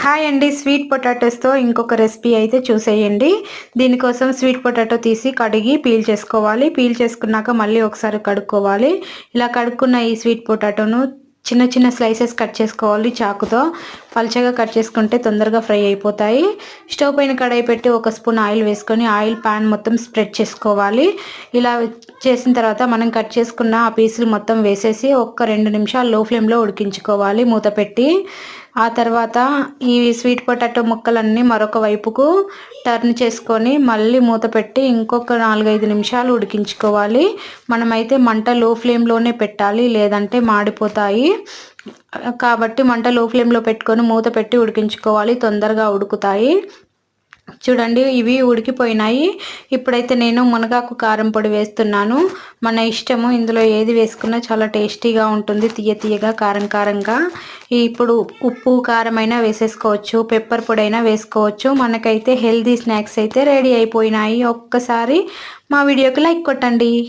Hi అండి, sweet పొటాటోస్తో ఇంకొక recipe అయితే చూసేయండి. దీనికోసం స్వీట్ పొటాటో తీసి కడిగి పీల్ చేసుకోవాలి. పీల్ చేసుకున్నాక మళ్ళీ ఒకసారి కడుక్కోవాలి. ఇలా కడుక్కున్న ఈ స్వీట్ పొటాటోను చిన్న చిన్న స్లైసెస్ కట్ చేసుకోవాలి. చాకుతో పల్చగా కట్ చేసుకుంటే తొందరగా ఫ్రై అయిపోతాయి. స్టవ్ పైన కడాయి పెట్టి 1 స్పూన్ ఆయిల్ వేసుకొని ఆయిల్ ప్యాన్ మొత్తం స్ప్రెడ్ చేసుకోవాలి. ఇలా చేసిన తర్వాత మనం కట్ చేసుకున్న ఆ పీసులు మొత్తం వేసేసి 1-2 నిమిషాలు లో ఫ్లేమ్లో ఉడికించుకోవాలి మూత పెట్టి. ఆ తర్వాత ఈ స్వీట్ పొటాటో ముక్కలన్నీ మరొక వైపుకు టర్న్ చేసుకొని మళ్ళీ మూత పెట్టి ఇంకొక 4-5 నిమిషాలు ఉడికించుకోవాలి. మనమైతే మంట లో ఫ్లేమ్లోనే పెట్టాలి, లేదంటే మాడిపోతాయి. కాబట్టి మంట లో ఫ్లేమ్లో పెట్టుకొని మూత పెట్టి ఉడికించుకోవాలి, తొందరగా ఉడుకుతాయి. చూడండి, ఇవి ఉడికిపోయినాయి. ఇప్పుడైతే నేను మునగాకు కారం పొడి వేస్తున్నాను. మన ఇష్టము, ఇందులో ఏది వేసుకున్నా చాలా టేస్టీగా ఉంటుంది, తీయ తీయగా కారం కారంగా. ఇప్పుడు ఉప్పు కారం అయినా వేసేసుకోవచ్చు, పెప్పర్ పొడి అయినా వేసుకోవచ్చు. మనకైతే హెల్దీ స్నాక్స్ అయితే రెడీ అయిపోయినాయి. ఒక్కసారి మా వీడియోకి లైక్ కొట్టండి.